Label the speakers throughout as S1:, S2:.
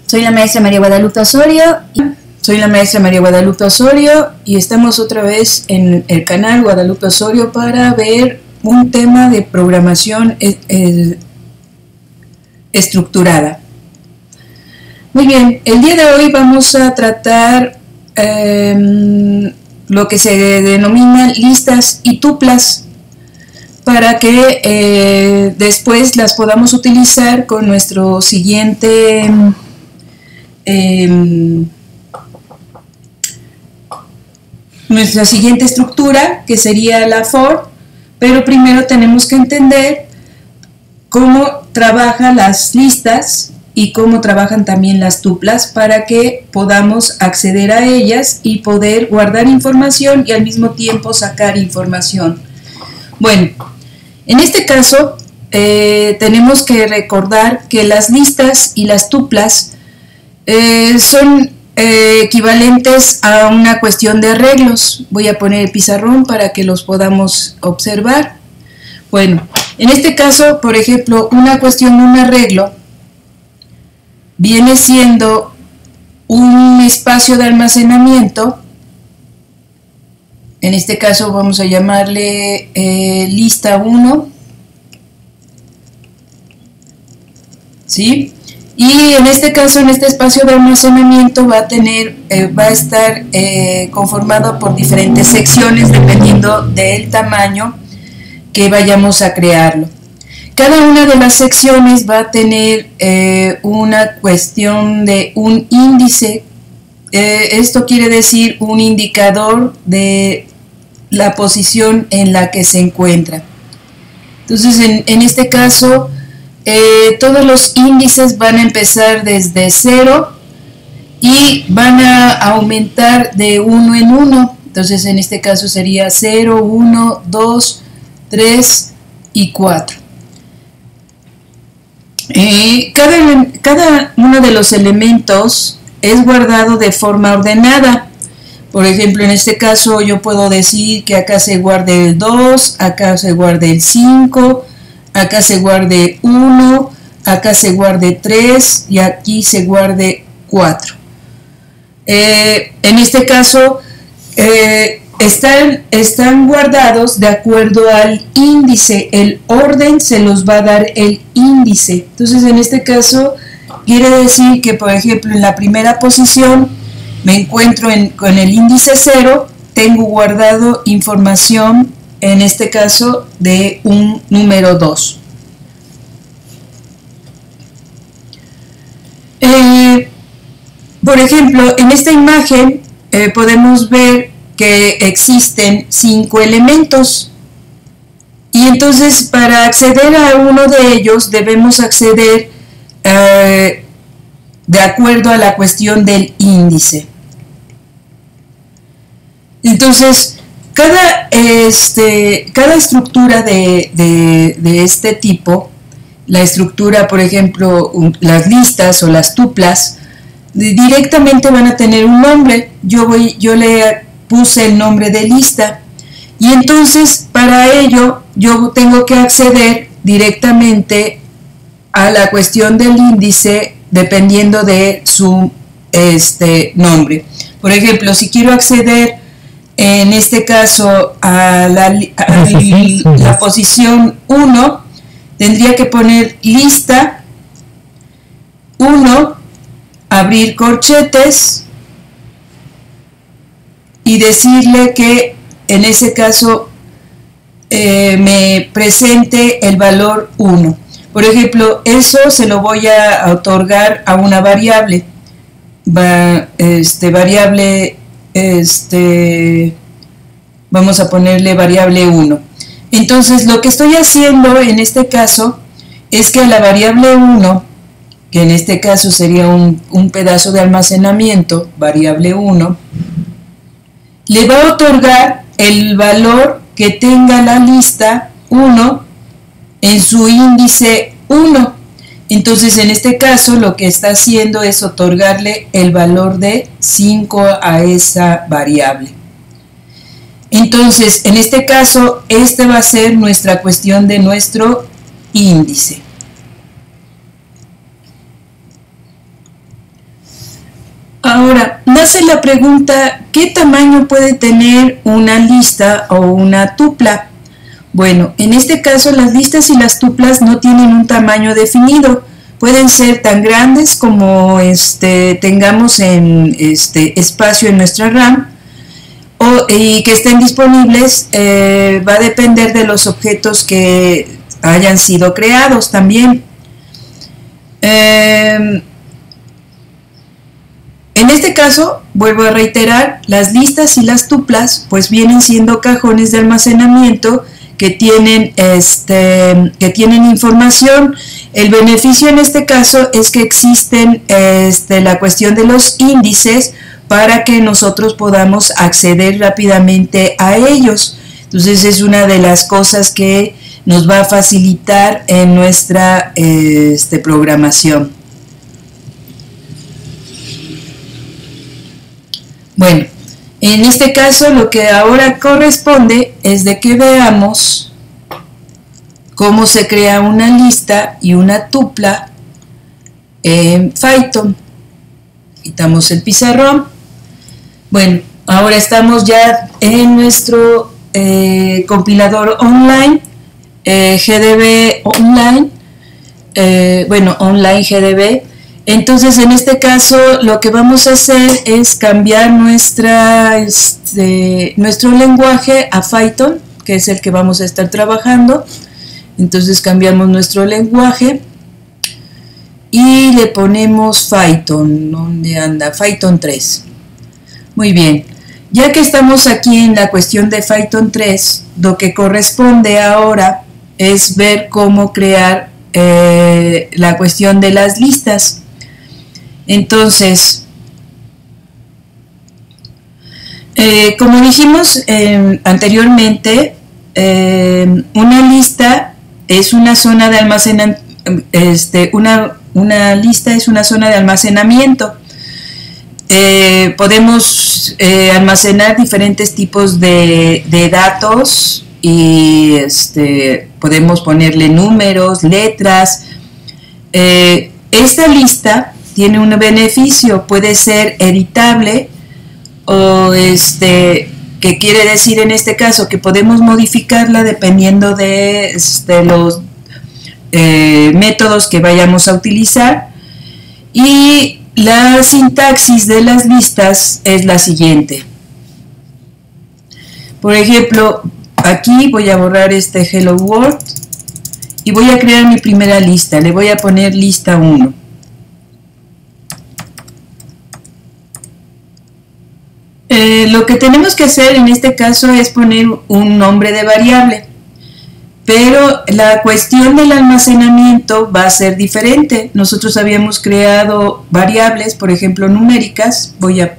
S1: Soy la maestra María Guadalupe Osorio. Y estamos otra vez en el canal Guadalupe Osorio para ver un tema de programación estructurada. Muy bien, el día de hoy vamos a tratar lo que se denomina listas y tuplas para que después las podamos utilizar con nuestro siguiente nuestra siguiente estructura, que sería la for, pero primero tenemos que entender cómo trabajan las listas y cómo trabajan también las tuplas para que podamos acceder a ellas y poder guardar información y al mismo tiempo sacar información. Bueno, en este caso tenemos que recordar que las listas y las tuplas son equivalentes a una cuestión de arreglos. Voy a poner el pizarrón para que los podamos observar. Bueno, en este caso, por ejemplo, una cuestión de un arreglo viene siendo un espacio de almacenamiento. En este caso vamos a llamarle lista 1, ¿sí? Y en este caso, en este espacio de almacenamiento va a estar conformado por diferentes secciones dependiendo del tamaño que vayamos a crearlo. Cada una de las secciones va a tener una cuestión de un índice. Esto quiere decir un indicador de la posición en la que se encuentra. Entonces, en este caso, todos los índices van a empezar desde 0 y van a aumentar de 1 en 1. Entonces, en este caso sería 0, 1, 2, 3 y 4. Cada uno de los elementos es guardado de forma ordenada. Por ejemplo, en este caso yo puedo decir que acá se guarde el 2, acá se guarde el 5, acá se guarde 1, acá se guarde 3 y aquí se guarde 4. En este caso están guardados de acuerdo al índice. El orden se los va a dar el índice. Entonces, en este caso quiere decir que, por ejemplo, en la primera posición me encuentro con el índice 0, tengo guardado información, en este caso, de un número 2. Por ejemplo, en esta imagen podemos ver que existen 5 elementos y entonces para acceder a uno de ellos debemos acceder de acuerdo a la cuestión del índice. Entonces, cada estructura de este tipo, la estructura, por ejemplo, las listas o las tuplas, directamente van a tener un nombre. Yo le puse el nombre de lista y entonces para ello yo tengo que acceder directamente a la cuestión del índice dependiendo de su nombre. Por ejemplo, si quiero acceder en este caso a la posición 1, tendría que poner lista 1, abrir corchetes y decirle que en ese caso me presente el valor 1. Por ejemplo, eso se lo voy a otorgar a una variable. Vamos a ponerle variable 1. Entonces, lo que estoy haciendo en este caso es que a la variable 1, que en este caso sería un pedazo de almacenamiento, variable 1, le va a otorgar el valor que tenga la lista 1 en su índice 1. Entonces, en este caso, lo que está haciendo es otorgarle el valor de 5 a esa variable. Entonces, en este caso, este va a ser nuestra cuestión de nuestro índice. nace la pregunta, ¿qué tamaño puede tener una lista o una tupla? Bueno, en este caso las listas y las tuplas no tienen un tamaño definido. Pueden ser tan grandes como tengamos en espacio en nuestra RAM y que estén disponibles. Va a depender de los objetos que hayan sido creados también. En este caso, vuelvo a reiterar, las listas y las tuplas pues vienen siendo cajones de almacenamiento que tienen información. El beneficio en este caso es que existen la cuestión de los índices para que nosotros podamos acceder rápidamente a ellos. Entonces es una de las cosas que nos va a facilitar en nuestra programación. Bueno, en este caso lo que ahora corresponde es de que veamos cómo se crea una lista y una tupla en Python. Quitamos el pizarrón. Bueno, ahora estamos ya en nuestro compilador online, GDB Online, Online GDB. Entonces, en este caso, lo que vamos a hacer es cambiar nuestro lenguaje a Python, que es el que vamos a estar trabajando. Entonces cambiamos nuestro lenguaje y le ponemos Python. ¿Dónde anda? Python 3. Muy bien. Ya que estamos aquí en la cuestión de Python 3, lo que corresponde ahora es ver cómo crear la cuestión de las listas. Entonces, como dijimos anteriormente, una lista es una zona de almacenamiento, una lista es una zona de almacenamiento. Podemos almacenar diferentes tipos de datos y podemos ponerle números, letras. Esta lista tiene un beneficio, puede ser editable o que quiere decir en este caso que podemos modificarla dependiendo de los métodos que vayamos a utilizar. Y la sintaxis de las listas es la siguiente. Por ejemplo, aquí voy a borrar este Hello World y voy a crear mi primera lista. Le voy a poner lista 1. Lo que tenemos que hacer en este caso es poner un nombre de variable, pero la cuestión del almacenamiento va a ser diferente. Nosotros habíamos creado variables, por ejemplo numéricas. Voy a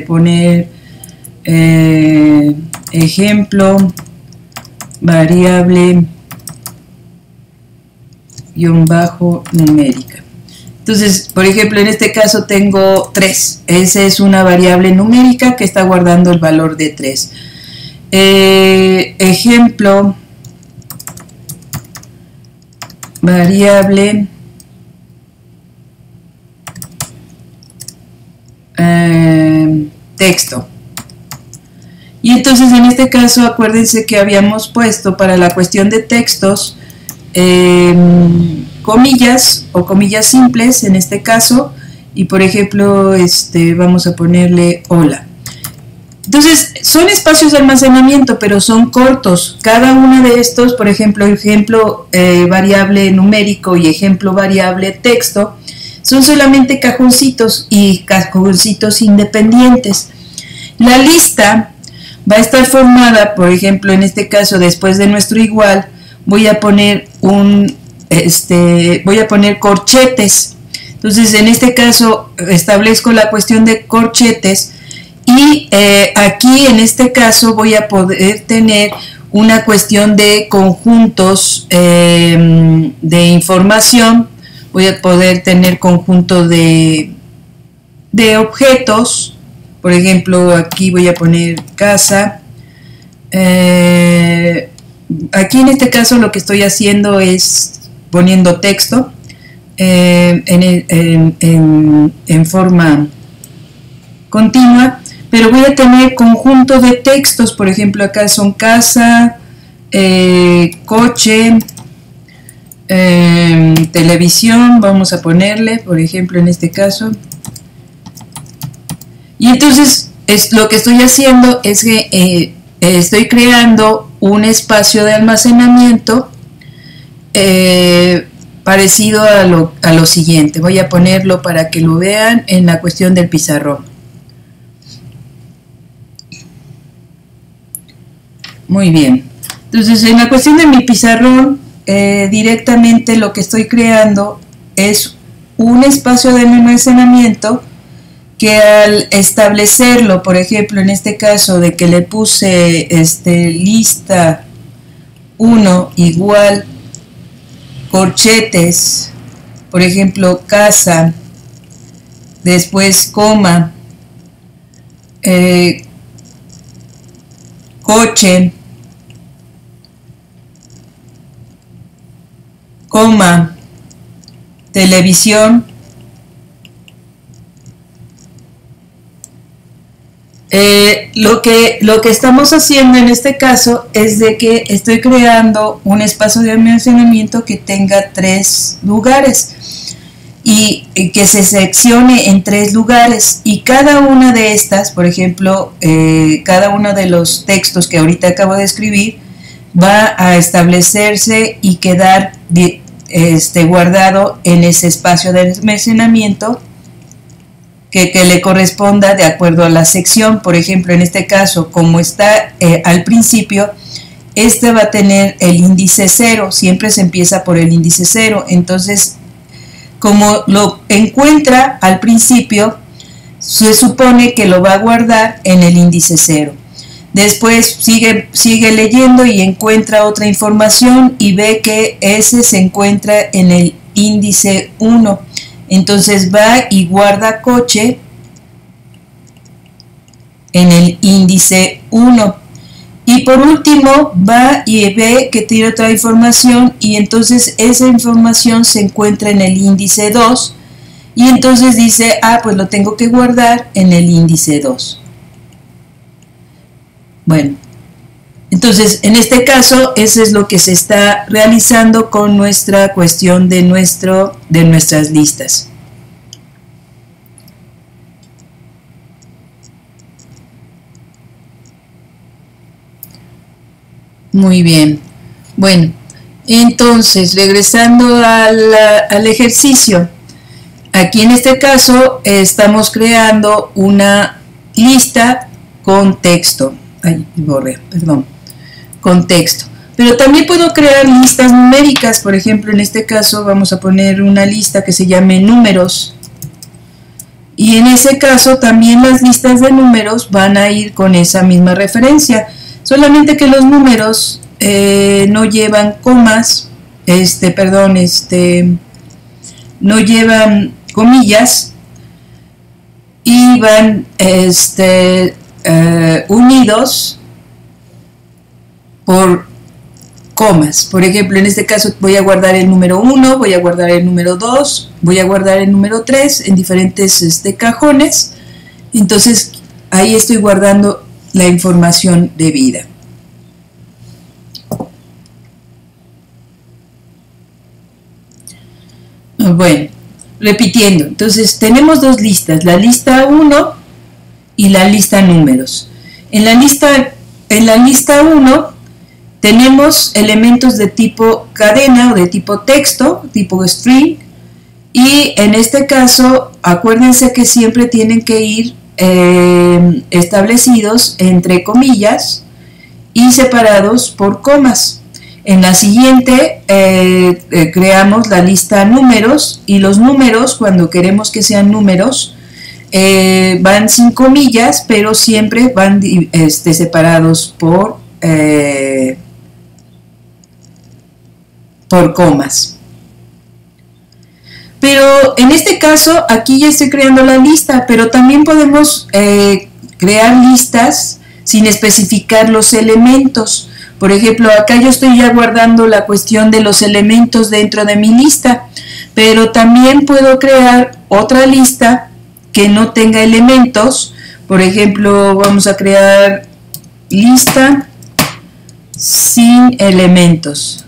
S1: poner ejemplo variable _numérica. Entonces, por ejemplo, en este caso tengo 3. Esa es una variable numérica que está guardando el valor de 3. Ejemplo, variable texto. Y entonces en este caso acuérdense que habíamos puesto para la cuestión de textos comillas o comillas simples en este caso, y por ejemplo vamos a ponerle hola. Entonces son espacios de almacenamiento, pero son cortos. Cada uno de estos, por ejemplo, variable numérico y ejemplo variable texto, son solamente cajoncitos y cajoncitos independientes. La lista va a estar formada, por ejemplo, en este caso, después de nuestro igual, voy a poner corchetes. Entonces, en este caso, establezco la cuestión de corchetes y aquí, en este caso, voy a poder tener una cuestión de conjuntos de información. Voy a poder tener conjunto de objetos. Por ejemplo, aquí voy a poner casa. Aquí en este caso lo que estoy haciendo es poniendo texto en forma continua, pero voy a tener conjunto de textos, por ejemplo acá son casa, coche, televisión, vamos a ponerle, por ejemplo en este caso, y entonces lo que estoy haciendo es que estoy creando un espacio de almacenamiento parecido a lo siguiente. Voy a ponerlo para que lo vean en la cuestión del pizarrón. Muy bien. Entonces, en la cuestión de mi pizarrón, directamente lo que estoy creando es un espacio de almacenamiento que al establecerlo, por ejemplo, en este caso de que le puse lista 1 igual corchetes, por ejemplo, casa, después coma, coche, coma, televisión, lo que estamos haciendo en este caso es de que estoy creando un espacio de almacenamiento que tenga 3 lugares y que se seccione en 3 lugares, y cada una de estas, por ejemplo, cada uno de los textos que ahorita acabo de escribir va a establecerse y quedar guardado en ese espacio de almacenamiento que le corresponda de acuerdo a la sección. Por ejemplo, en este caso, como está al principio, va a tener el índice 0, siempre se empieza por el índice 0, entonces como lo encuentra al principio, se supone que lo va a guardar en el índice 0. Después sigue leyendo y encuentra otra información y ve que ese se encuentra en el índice 1. Entonces va y guarda coche en el índice 1. Y por último va y ve que tiene otra información y entonces esa información se encuentra en el índice 2. Y entonces dice, pues lo tengo que guardar en el índice 2. Bueno, entonces en este caso eso es lo que se está realizando con nuestra cuestión de nuestras listas. Muy bien. Bueno, entonces regresando al ejercicio, aquí en este caso estamos creando una lista con texto. Con texto. Pero también puedo crear listas numéricas. Por ejemplo, en este caso vamos a poner una lista que se llame números. Y en ese caso también las listas de números van a ir con esa misma referencia. Solamente que los números no llevan comas, no llevan comillas y van unidos por comas. Por ejemplo, en este caso voy a guardar el número 1, voy a guardar el número 2, voy a guardar el número 3 en diferentes cajones. Entonces ahí estoy guardando la información debida. Bueno, repitiendo, entonces tenemos dos listas, la lista 1 y la lista números. En la lista 1 tenemos elementos de tipo cadena o de tipo texto, tipo string, y en este caso acuérdense que siempre tienen que ir establecidos entre comillas y separados por comas. En la siguiente creamos la lista números, y los números, cuando queremos que sean números, van sin comillas, pero siempre van separados por comas. Pero en este caso aquí ya estoy creando la lista, pero también podemos crear listas sin especificar los elementos. Por ejemplo, acá yo estoy ya guardando la cuestión de los elementos dentro de mi lista, pero también puedo crear otra lista que no tenga elementos. Por ejemplo, vamos a crear lista sin elementos.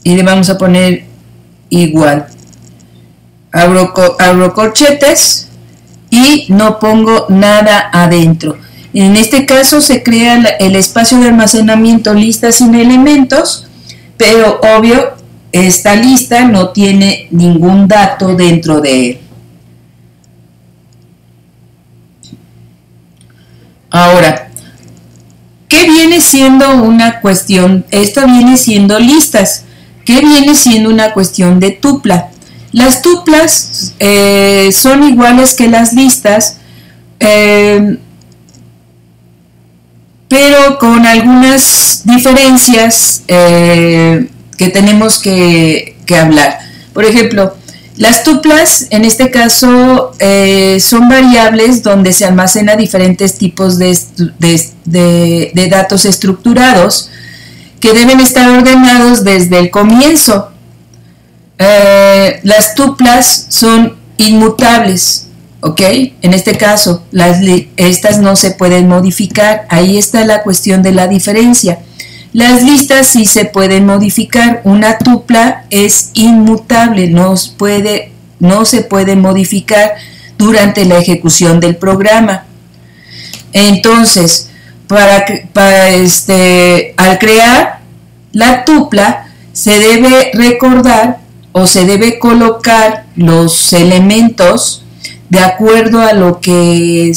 S1: Y le vamos a poner igual. Abro corchetes y no pongo nada adentro. En este caso se crea el espacio de almacenamiento lista sin elementos, pero obvio, esta lista no tiene ningún dato dentro de él. Ahora, ¿qué viene siendo una cuestión? Esta viene siendo listas. ¿Qué viene siendo una cuestión de tupla? Las tuplas son iguales que las listas, pero con algunas diferencias que tenemos que hablar. Por ejemplo, las tuplas, en este caso, son variables donde se almacena diferentes tipos de datos estructurados que deben estar ordenados desde el comienzo. Las tuplas son inmutables, ¿ok? En este caso, estas no se pueden modificar. Ahí está la cuestión de la diferencia. Las listas sí se pueden modificar. Una tupla es inmutable, no se puede modificar durante la ejecución del programa. Entonces, al crear la tupla, se debe recordar o se debe colocar los elementos de acuerdo a lo que,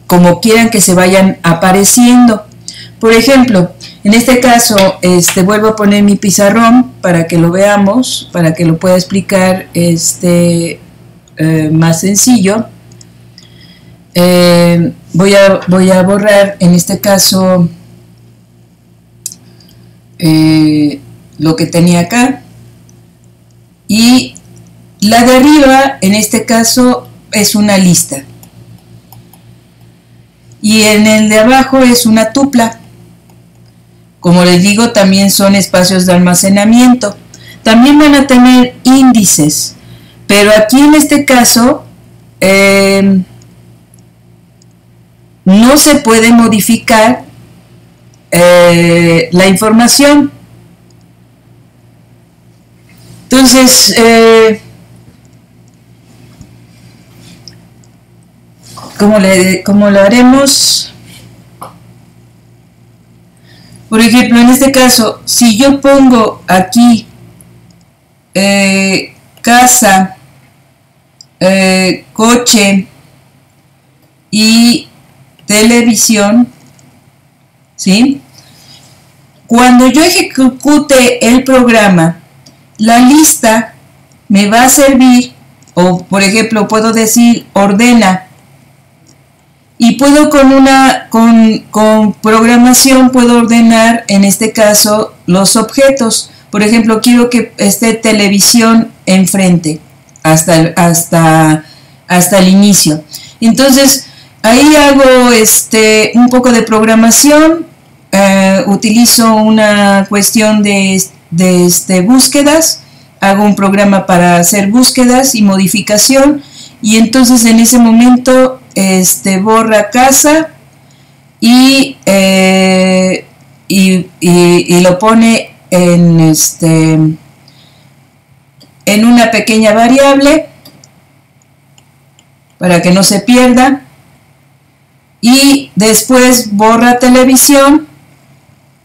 S1: como quieran que se vayan apareciendo. Por ejemplo, en este caso, vuelvo a poner mi pizarrón para que lo veamos, para que lo pueda explicar más sencillo. Voy a borrar, en este caso, lo que tenía acá. Y la de arriba, en este caso, es una lista. Y en el de abajo es una tupla. Como les digo, también son espacios de almacenamiento. También van a tener índices. Pero aquí en este caso, no se puede modificar la información. Entonces, ¿cómo lo haremos? Por ejemplo, en este caso, si yo pongo aquí casa, coche y televisión, ¿sí? Cuando yo ejecute el programa, la lista me va a servir, o por ejemplo puedo decir ordena, y puedo con programación puedo ordenar, en este caso, los objetos. Por ejemplo, quiero que esté televisión enfrente hasta el inicio. Entonces, ahí hago un poco de programación, utilizo una cuestión de búsquedas, hago un programa para hacer búsquedas y modificación, y entonces en ese momento borra casa y lo pone en una pequeña variable para que no se pierda, y después borra televisión,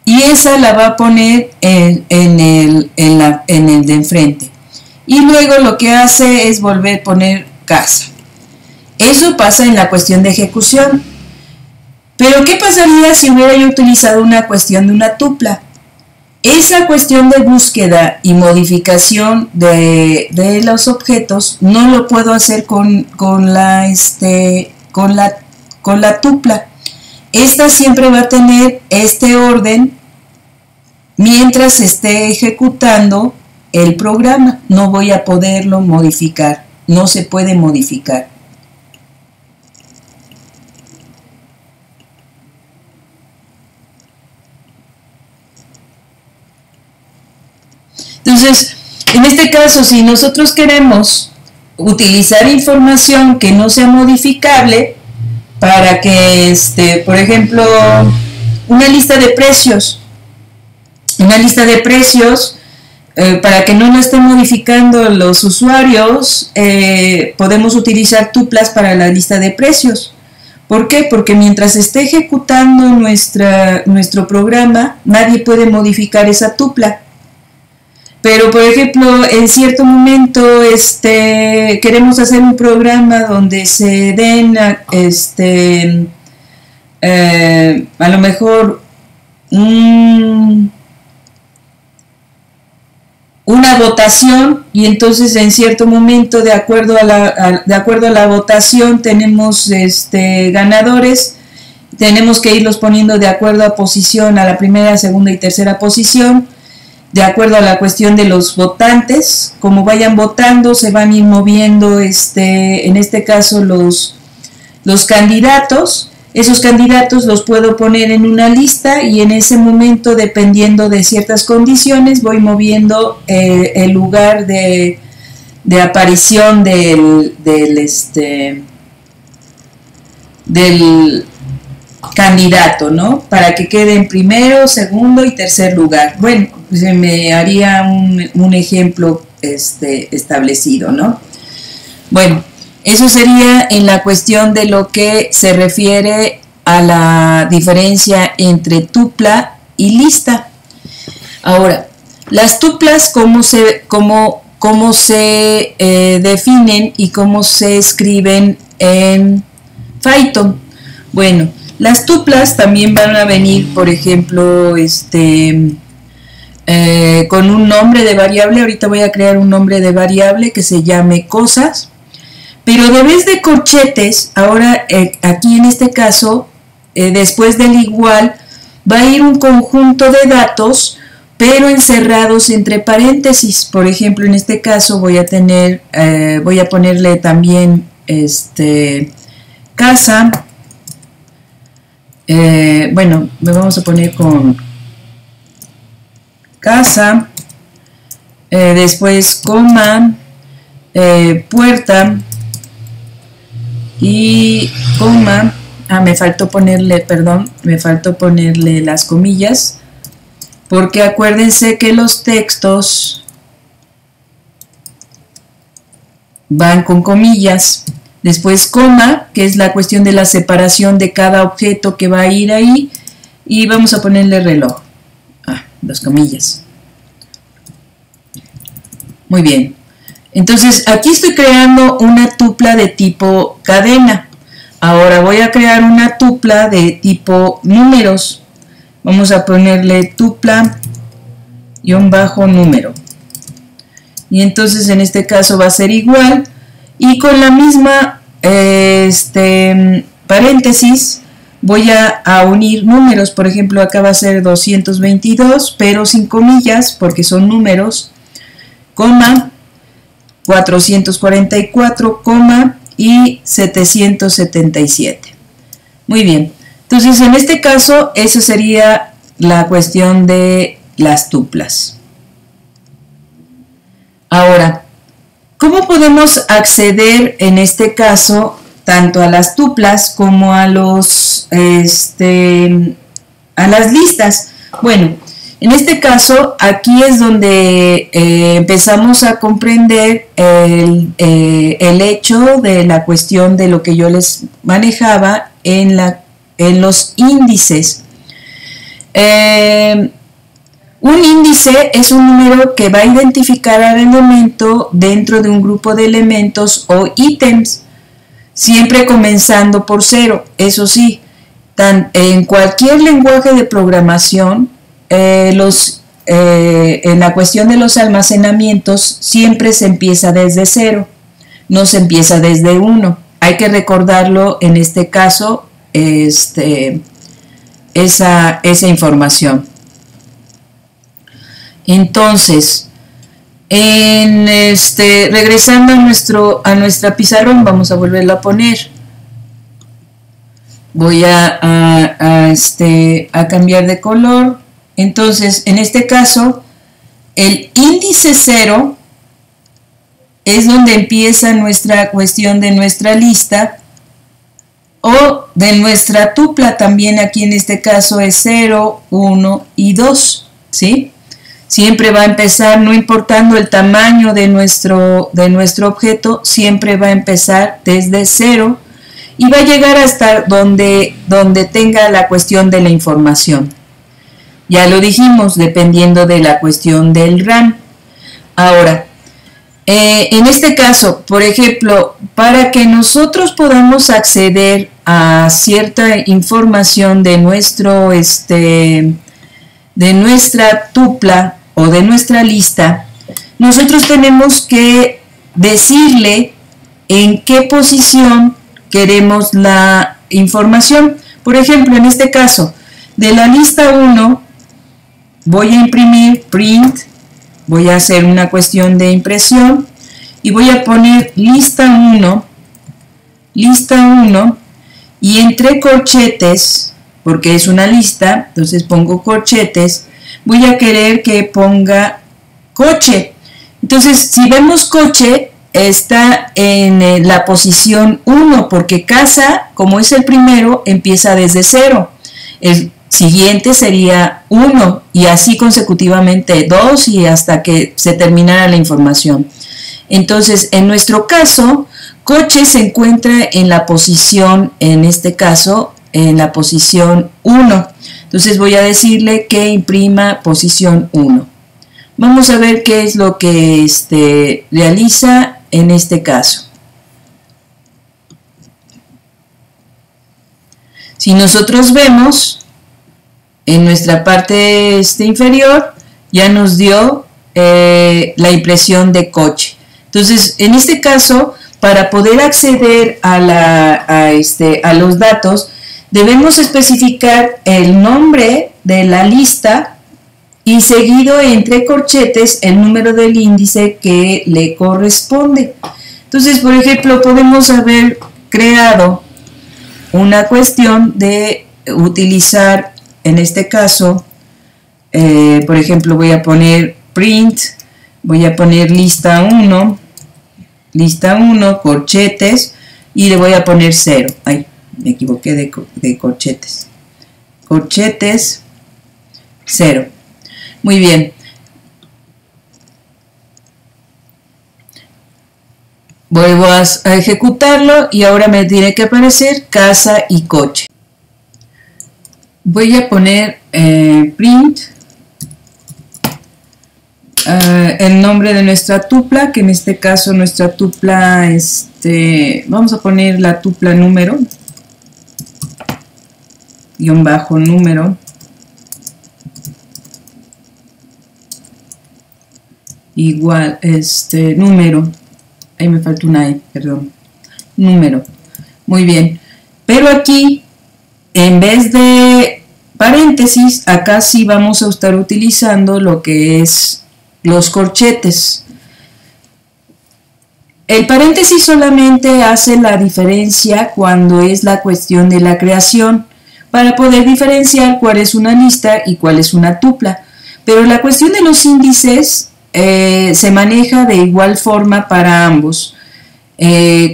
S1: y esa la va a poner en el de enfrente, y luego lo que hace es volver a poner casa. Eso pasa en la cuestión de ejecución. Pero ¿qué pasaría si hubiera yo utilizado una cuestión de una tupla? Esa cuestión de búsqueda y modificación de los objetos no lo puedo hacer con la tupla. Esta siempre va a tener este orden mientras se esté ejecutando el programa. No voy a poderlo modificar, no se puede modificar. Entonces, en este caso, si nosotros queremos utilizar información que no sea modificable para que, por ejemplo, una lista de precios, para que no lo estén modificando los usuarios, podemos utilizar tuplas para la lista de precios. ¿Por qué? Porque mientras esté ejecutando nuestro programa, nadie puede modificar esa tupla. Pero, por ejemplo, en cierto momento queremos hacer un programa donde se den a lo mejor una votación, y entonces en cierto momento, de acuerdo a la votación, tenemos ganadores. Tenemos que irlos poniendo de acuerdo a posición, a la primera, segunda y tercera posición, de acuerdo a la cuestión de los votantes. Como vayan votando, se van a ir moviendo, en este caso, los candidatos. Esos candidatos los puedo poner en una lista, y en ese momento, dependiendo de ciertas condiciones, voy moviendo el lugar de aparición del candidato, ¿no? Para que quede en primero, segundo y tercer lugar. Bueno, pues me haría un ejemplo establecido, ¿no? Bueno, eso sería en la cuestión de lo que se refiere a la diferencia entre tupla y lista. Ahora, las tuplas, ¿cómo se definen y cómo se escriben en Python? Bueno, las tuplas también van a venir, por ejemplo, con un nombre de variable. Ahorita voy a crear un nombre de variable que se llame cosas. Pero de vez de corchetes, ahora aquí en este caso, después del igual, va a ir un conjunto de datos, pero encerrados entre paréntesis. Por ejemplo, en este caso voy a ponerle también casa. Bueno, me vamos a poner con casa, después coma, puerta, y coma, me faltó ponerle las comillas, porque acuérdense que los textos van con comillas. Después coma, que es la cuestión de la separación de cada objeto que va a ir ahí, y vamos a ponerle reloj, las comillas. Muy bien. Entonces, aquí estoy creando una tupla de tipo cadena. Ahora voy a crear una tupla de tipo números. Vamos a ponerle tupla-número. Y entonces, en este caso va a ser igual. Y con la misma paréntesis, voy a unir números. Por ejemplo, acá va a ser 222, pero sin comillas, porque son números, coma, 444, y 777. Muy bien. Entonces, en este caso, eso sería la cuestión de las tuplas. Ahora, ¿cómo podemos acceder en este caso tanto a las tuplas como a las listas? Bueno, en este caso, aquí es donde empezamos a comprender el hecho de la cuestión de lo que yo les manejaba en los índices. Un índice es un número que va a identificar al elemento dentro de un grupo de elementos o ítems, siempre comenzando por 0. Eso sí, en cualquier lenguaje de programación, en la cuestión de los almacenamientos siempre se empieza desde 0, no se empieza desde 1. Hay que recordarlo en este caso, esa información. Entonces, regresando a nuestra pizarrón, vamos a volverlo a poner. Voy a cambiar de color. Entonces, en este caso, el índice 0 es donde empieza nuestra cuestión de nuestra lista o de nuestra tupla. También aquí en este caso es 0, 1 y 2, ¿sí? Siempre va a empezar, no importando el tamaño de nuestro objeto, siempre va a empezar desde 0 y va a llegar hasta donde tenga la cuestión de la información. Ya lo dijimos, dependiendo de la cuestión del RAM. Ahora, en este caso, por ejemplo, para que nosotros podamos acceder a cierta información de nuestra tupla o de nuestra lista, nosotros tenemos que decirle en qué posición queremos la información. Por ejemplo, en este caso, de la lista 1, voy a imprimir print, voy a hacer una cuestión de impresión y voy a poner lista 1, y entre corchetes, porque es una lista, entonces pongo corchetes, voy a querer que ponga coche. Entonces, si vemos coche, está en la posición 1, porque casa, como es el primero, empieza desde 0. El siguiente sería 1, y así consecutivamente 2, y hasta que se terminara la información. Entonces, en nuestro caso, coche se encuentra en la posición, en este caso, en la posición 1. Entonces voy a decirle que imprima posición 1. Vamos a ver qué es lo que realiza en este caso. Si nosotros vemos, en nuestra parte inferior, ya nos dio la impresión de coche. Entonces, en este caso, para poder acceder a los datos, debemos especificar el nombre de la lista y seguido entre corchetes el número del índice que le corresponde. Entonces, por ejemplo, podemos haber creado una cuestión de utilizar, en este caso, por ejemplo, voy a poner print, voy a poner lista 1, corchetes, y le voy a poner 0. Ay, me equivoqué de corchetes. Corchetes, 0. Muy bien. Vuelvo a ejecutarlo y ahora me tiene que aparecer casa y coche. Voy a poner print el nombre de nuestra tupla, que en este caso nuestra tupla, vamos a poner la tupla número, número, igual, número, ahí me falta una E, perdón, número, muy bien, pero aquí, en vez de paréntesis, acá sí vamos a estar utilizando lo que es los corchetes. El paréntesis solamente hace la diferencia cuando es la cuestión de la creación, para poder diferenciar cuál es una lista y cuál es una tupla. Pero la cuestión de los índices se maneja de igual forma para ambos,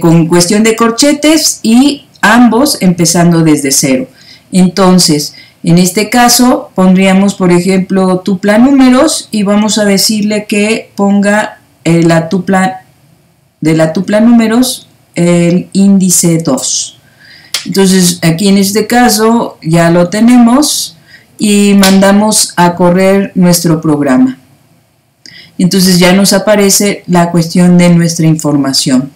S1: con cuestión de corchetes y ambos empezando desde 0. Entonces, en este caso pondríamos, por ejemplo, tupla números y vamos a decirle que ponga de la tupla números el índice 2. Entonces, aquí en este caso ya lo tenemos y mandamos a correr nuestro programa. Entonces ya nos aparece la cuestión de nuestra información.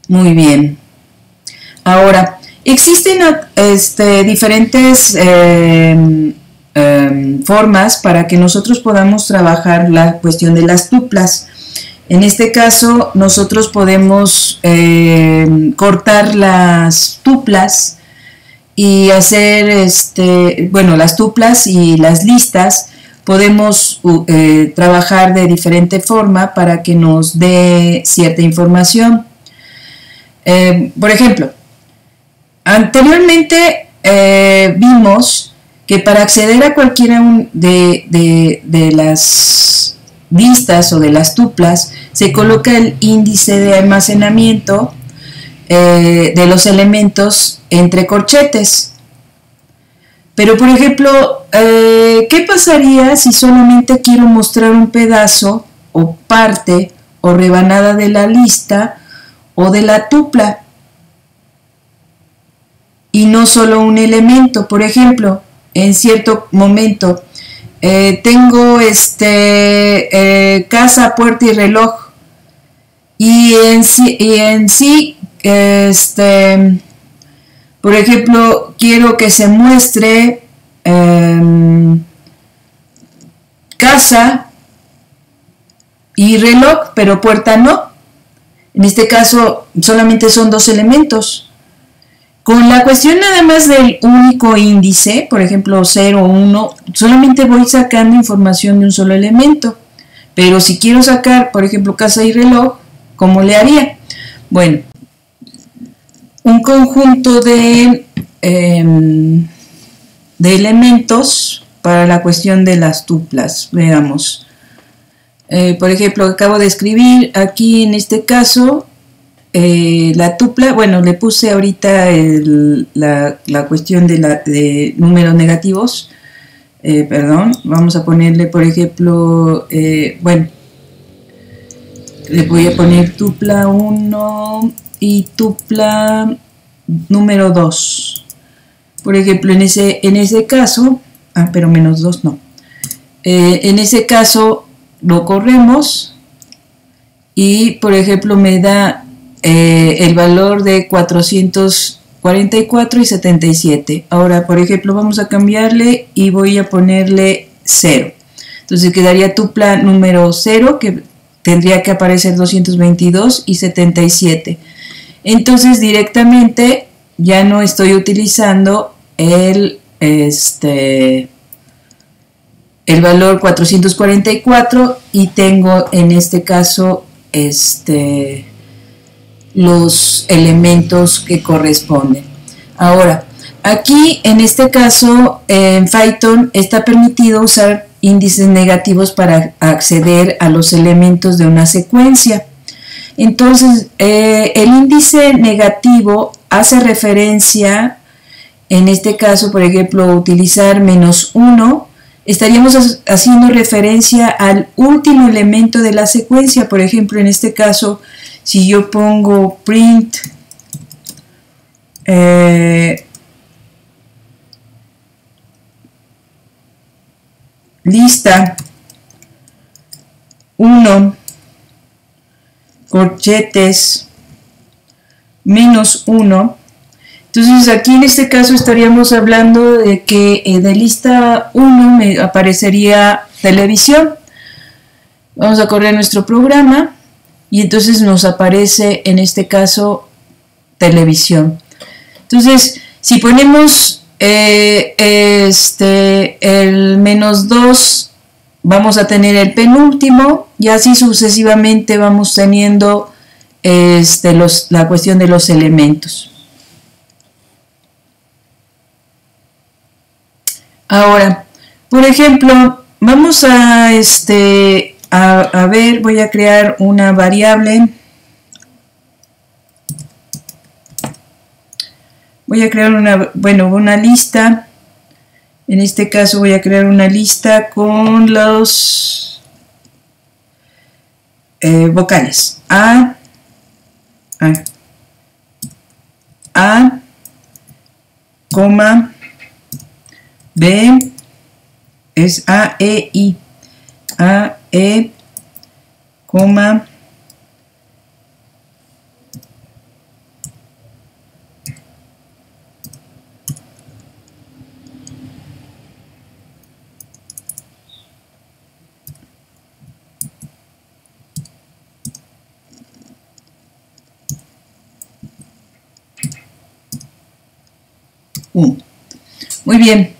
S1: Muy bien. Ahora, existen diferentes formas para que nosotros podamos trabajar la cuestión de las tuplas. En este caso, nosotros podemos cortar las tuplas y hacer, las tuplas y las listas podemos trabajar de diferente forma para que nos dé cierta información. Por ejemplo, anteriormente vimos que para acceder a cualquiera de las listas o de las tuplas se coloca el índice de almacenamiento de los elementos entre corchetes. Pero por ejemplo, ¿qué pasaría si solamente quiero mostrar un pedazo o parte o rebanada de la lista o de la tupla y no solo un elemento? Por ejemplo, en cierto momento tengo casa, puerta y reloj, y en sí por ejemplo, quiero que se muestre casa y reloj, pero puerta no. En este caso solamente son dos elementos. Con la cuestión nada más del único índice, por ejemplo 0 o 1, solamente voy sacando información de un solo elemento. Pero si quiero sacar, por ejemplo, casa y reloj, ¿cómo le haría? Bueno, un conjunto de elementos para la cuestión de las tuplas. Veamos. Por ejemplo, acabo de escribir aquí en este caso la tupla. Bueno, le puse ahorita la cuestión de números negativos. Perdón, vamos a ponerle, por ejemplo, bueno, le voy a poner tupla 1 y tupla número 2. Por ejemplo, en ese caso, pero menos 2 no. En ese caso lo corremos y, por ejemplo, me da el valor de 444 y 77. Ahora, por ejemplo, vamos a cambiarle y voy a ponerle 0. Entonces quedaría tupla número 0, que tendría que aparecer 222 y 77. Entonces directamente ya no estoy utilizando el valor 444 y tengo en este caso los elementos que corresponden. Ahora, aquí en este caso en Python está permitido usar índices negativos para acceder a los elementos de una secuencia. Entonces, el índice negativo hace referencia, en este caso, por ejemplo, utilizar -1, estaríamos haciendo referencia al último elemento de la secuencia. Por ejemplo, en este caso, si yo pongo print lista 1 corchetes -1, entonces aquí en este caso estaríamos hablando de que de lista 1 me aparecería televisión. Vamos a correr nuestro programa y entonces nos aparece en este caso televisión. Entonces, si ponemos el -2, vamos a tener el penúltimo y así sucesivamente vamos teniendo la cuestión de los elementos. Ahora, por ejemplo, vamos a ver, voy a crear una variable. Voy a crear una lista. En este caso voy a crear una lista con los vocales. A, coma, B, es A, E, I. A, E, coma, Muy bien.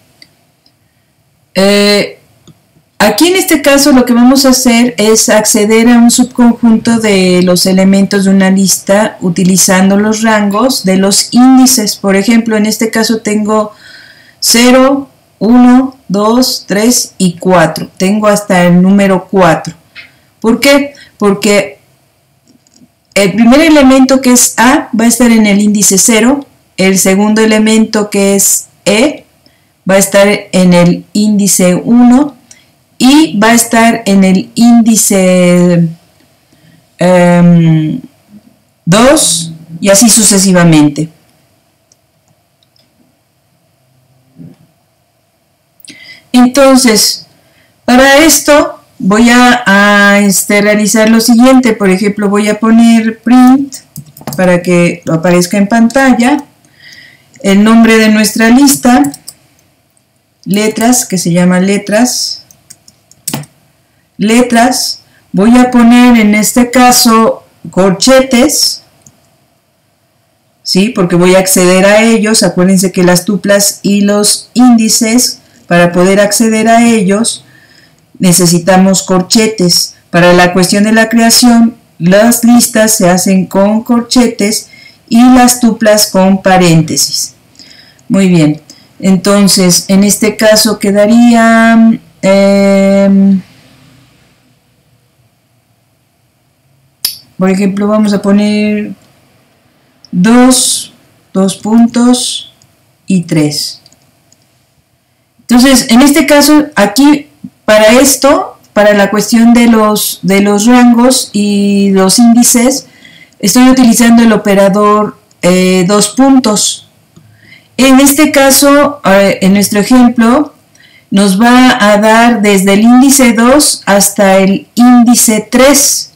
S1: Aquí en este caso lo que vamos a hacer es acceder a un subconjunto de los elementos de una lista utilizando los rangos de los índices. Por ejemplo, en este caso tengo 0, 1, 2, 3 y 4. Tengo hasta el número 4. ¿Por qué? Porque el primer elemento, que es A, va a estar en el índice 0. El segundo elemento, que es E, va a estar en el índice 1 y va a estar en el índice 2 y así sucesivamente. Entonces, para esto voy a realizar lo siguiente. Por ejemplo, voy a poner print para que lo aparezca en pantalla. El nombre de nuestra lista, letras, que se llama letras. Letras, voy a poner en este caso corchetes, ¿sí? Porque voy a acceder a ellos. Acuérdense que las tuplas y los índices, para poder acceder a ellos, necesitamos corchetes. Para la cuestión de la creación, las listas se hacen con corchetes y las tuplas con paréntesis. Muy bien, entonces en este caso quedaría por ejemplo, vamos a poner 2 puntos y 3. Entonces, en este caso, aquí, para esto, para la cuestión de los rangos y los índices, estoy utilizando el operador 2 puntos. En este caso, en nuestro ejemplo, nos va a dar desde el índice 2 hasta el índice 3,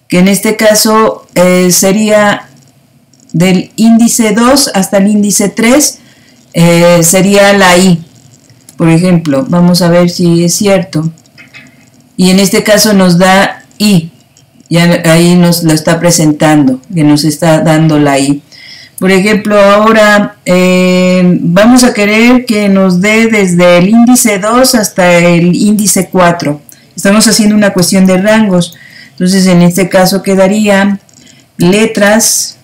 S1: que en este caso sería del índice 2 hasta el índice 3, sería la I. Por ejemplo, vamos a ver si es cierto. Y en este caso nos da I. Ya ahí nos lo está presentando, que nos está dando la I. Por ejemplo, ahora vamos a querer que nos dé desde el índice 2 hasta el índice 4. Estamos haciendo una cuestión de rangos. Entonces, en este caso quedaría letras.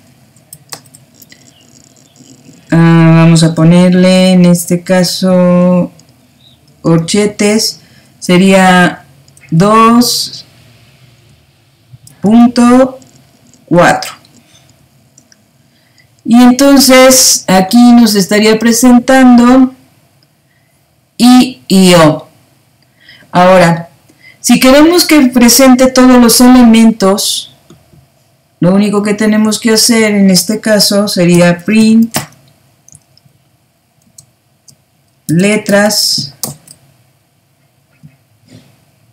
S1: Vamos a ponerle, en este caso, corchetes. Sería 2.4. Y entonces aquí nos estaría presentando I y O. Ahora, si queremos que presente todos los elementos, lo único que tenemos que hacer en este caso sería print letras,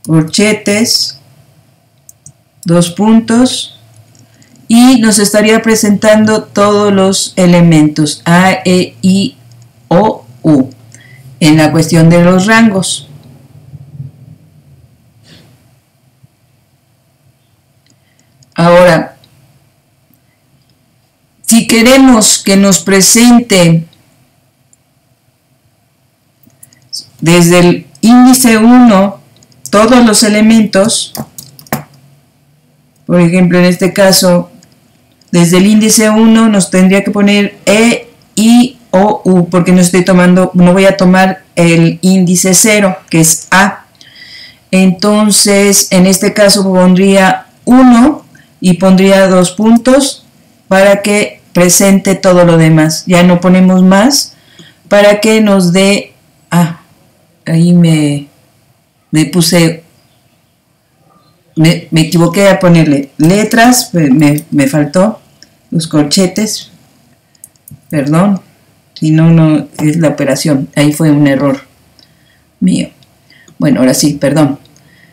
S1: corchetes, 2 puntos, y nos estaría presentando todos los elementos A, E, I, O, U en la cuestión de los rangos. Ahora, si queremos que nos presente desde el índice 1 todos los elementos, por ejemplo, en este caso, desde el índice 1 nos tendría que poner E, I, O, U, porque no voy a tomar el índice 0, que es A. Entonces, en este caso pondría 1 y pondría 2 puntos para que presente todo lo demás. Ya no ponemos más para que nos dé... ahí me puse... Me equivoqué a ponerle letras, me faltó los corchetes, perdón, si no es la operación, ahí fue un error mío. Bueno, ahora sí, perdón.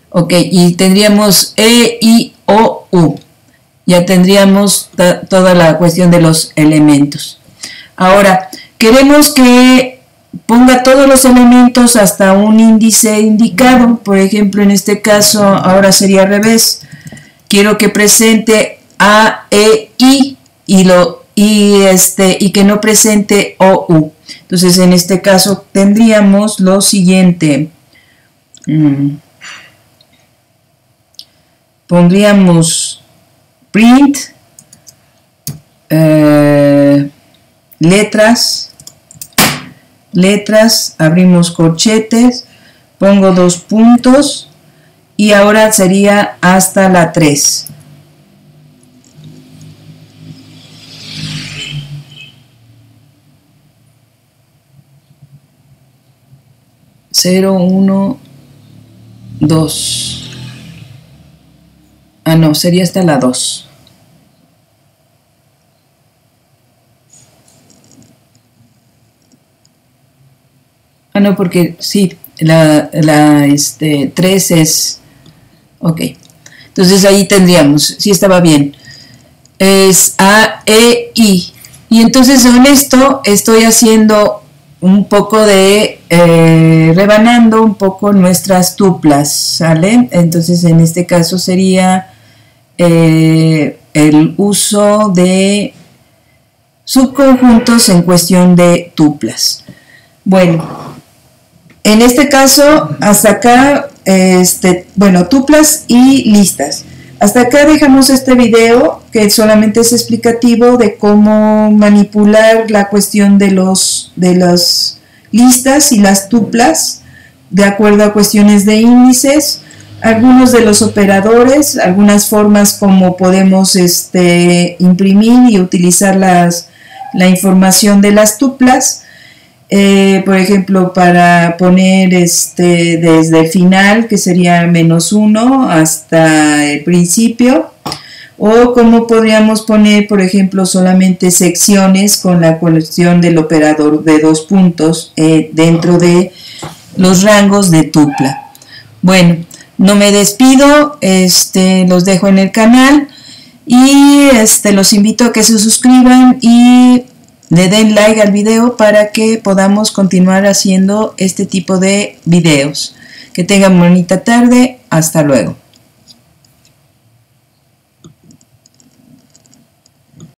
S1: Ok, y tendríamos E, I, O, U. Ya tendríamos toda la cuestión de los elementos. Ahora, queremos que ponga todos los elementos hasta un índice indicado. Por ejemplo, en este caso, ahora sería al revés. Quiero que presente A, E, I y que no presente O, U. Entonces, en este caso, tendríamos lo siguiente. Pondríamos print letras, letras, abrimos corchetes, pongo 2 puntos y ahora sería hasta la 3. Cero, 1, 2. Ah, no, sería hasta la 2. Ah, no, porque sí, la 3 es... Ok. Entonces ahí tendríamos, sí estaba bien. Es A, E, I. Y entonces con esto estoy haciendo un poco de... rebanando un poco nuestras tuplas, ¿sale? Entonces en este caso sería el uso de subconjuntos en cuestión de tuplas. Bueno, en este caso, hasta acá, bueno, tuplas y listas. Hasta acá dejamos este video que solamente es explicativo de cómo manipular la cuestión de las listas y las tuplas de acuerdo a cuestiones de índices, algunos de los operadores, algunas formas como podemos imprimir y utilizar la información de las tuplas. Por ejemplo, para poner desde el final, que sería -1 hasta el principio, o cómo podríamos poner, por ejemplo, solamente secciones con la cuestión del operador de 2 puntos dentro de los rangos de tupla. Bueno, no me despido, los dejo en el canal y los invito a que se suscriban y le den like al video para que podamos continuar haciendo este tipo de videos. Que tengan bonita tarde. Hasta luego.